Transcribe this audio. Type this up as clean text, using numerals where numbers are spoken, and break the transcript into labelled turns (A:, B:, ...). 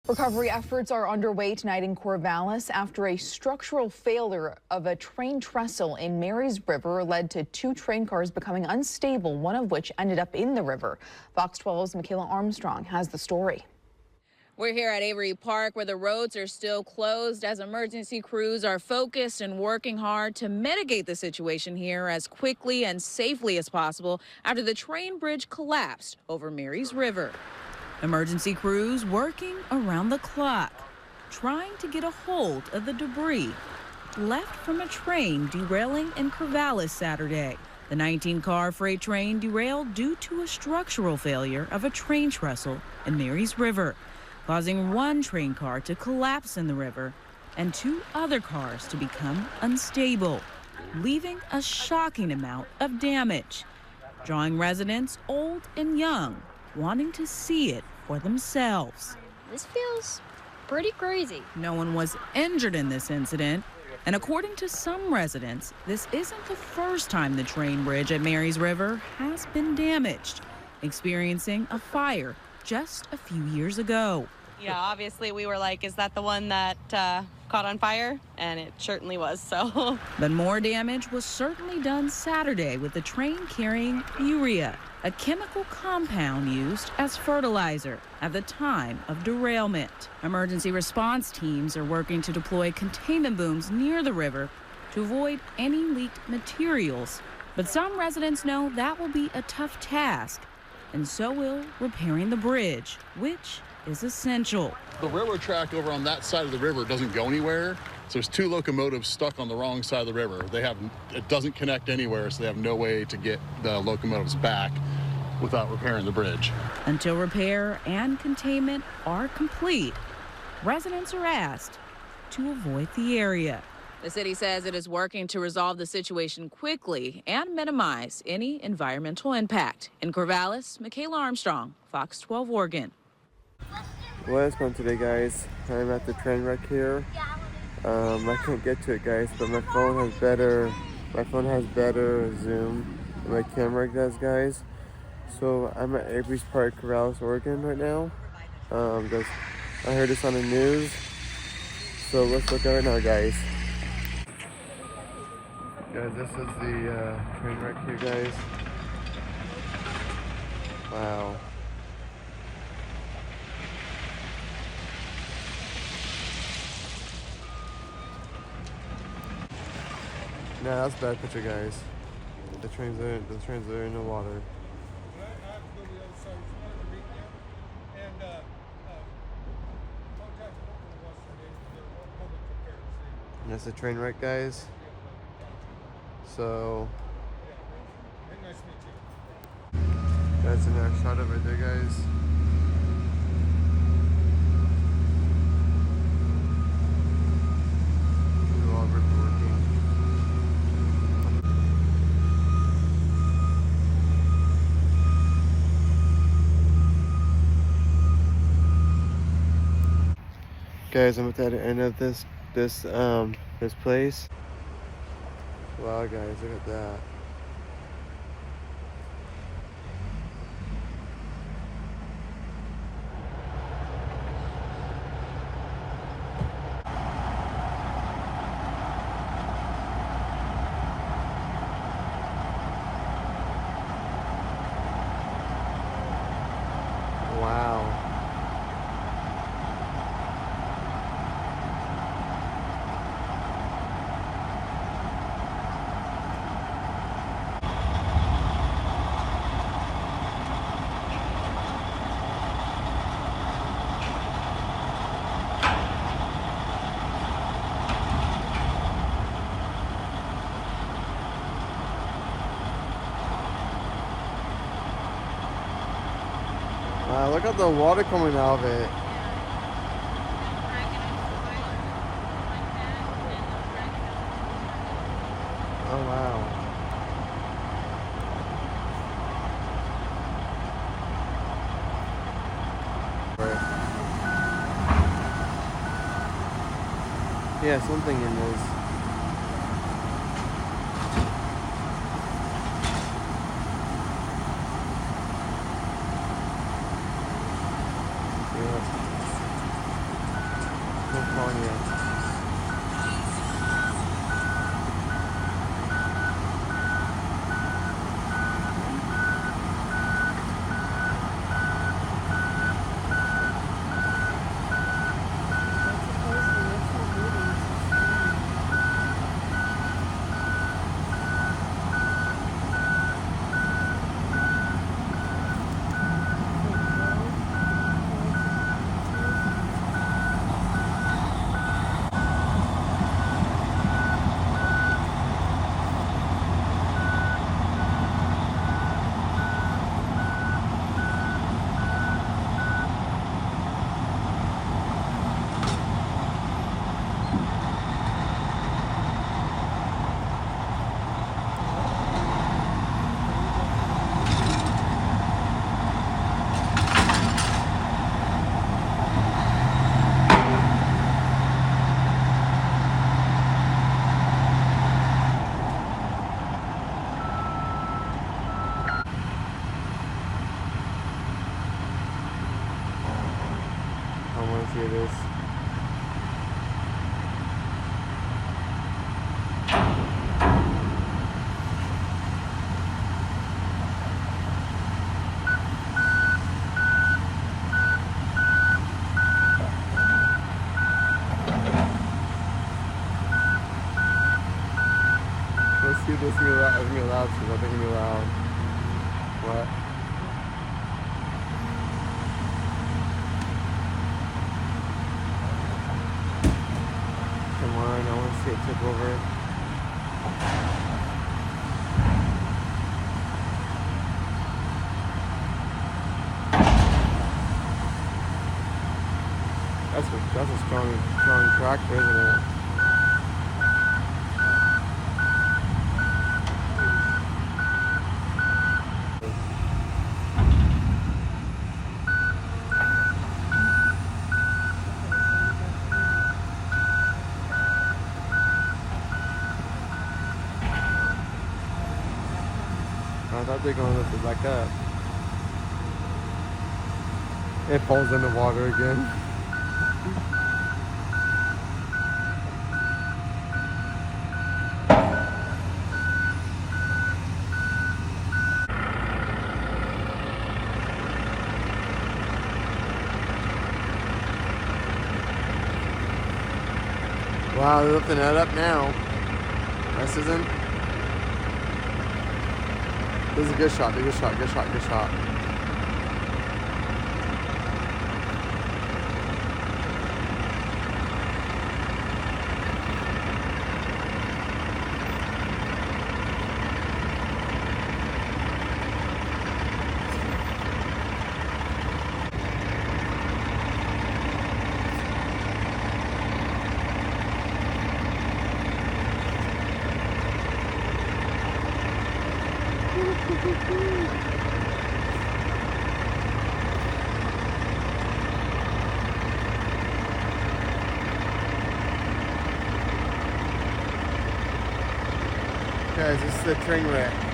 A: Recovery efforts are underway tonight in Corvallis after a structural failure of a train trestle in Marys River led to two train cars becoming unstable, one of which ended up in the river. Fox 12's Michaela Armstrong has the story.
B: We're here at Avery Park where the roads are still closed as emergency crews are focused and working hard to mitigate the situation here as quickly and safely as possible after the train bridge collapsed over Marys River. Emergency crews working around the clock, trying to get a hold of the debris left from a train derailing in Corvallis Saturday. The 19-car freight train derailed due to a structural failure of a train trestle in Marys River, causing one train car to collapse in the river and two other cars to become unstable, leaving a shocking amount of damage, drawing residents old and young wanting to see it for themselves.
C: This feels pretty crazy.
B: No one was injured in this incident, and according to some residents, this isn't the first time the train bridge at Marys River has been damaged, experiencing a fire just a few years ago.
D: Yeah, obviously we were like, is that the one that caught on fire? And it certainly was, so.
B: But more damage was certainly done Saturday with the train carrying urea, a chemical compound used as fertilizer at the time of derailment. Emergency response teams are working to deploy containment booms near the river to avoid any leaked materials. But some residents know that will be a tough task, and so will repairing the bridge, which is essential.
E: The railroad track over on that side of the river doesn't go anywhere. So there's two locomotives stuck on the wrong side of the river. It doesn't connect anywhere, so they have no way to get the locomotives back without repairing the bridge.
B: Until repair and containment are complete, residents are asked to avoid the area. The city says it is working to resolve the situation quickly and minimize any environmental impact. In Corvallis, Michaela Armstrong, Fox 12 Oregon.
F: What is going today, guys? I'm at the train wreck here. I can't get to it, guys, but my phone has better zoom than my camera does, guys. So I'm at Avery Park, Corvallis, Oregon right now. I heard this on the news. So let's look at it right now, guys. Guys, this is the train wreck here, guys. Wow. Nah, that's a bad picture, guys. The trains are in the water. And that's the train wreck, guys. So that's another shot of it there, guys. Guys, I'm at the end of this place. Wow, guys, look at that. Wow. Wow, look at the water coming out of it. Oh, wow. Yeah, something in this. I'm calling you. I want to hear this. Let's see if this is gonna be loud. So I think it's gonna be loud. What? Come on, I want to see it tip over. That's a strong tractor, isn't it? I thought they were going to lift it back up. It falls in the water again. Wow, they're lifting that up now. This isn't. This is a good shot, good shot, good shot, good shot. Guys, this is the train wreck.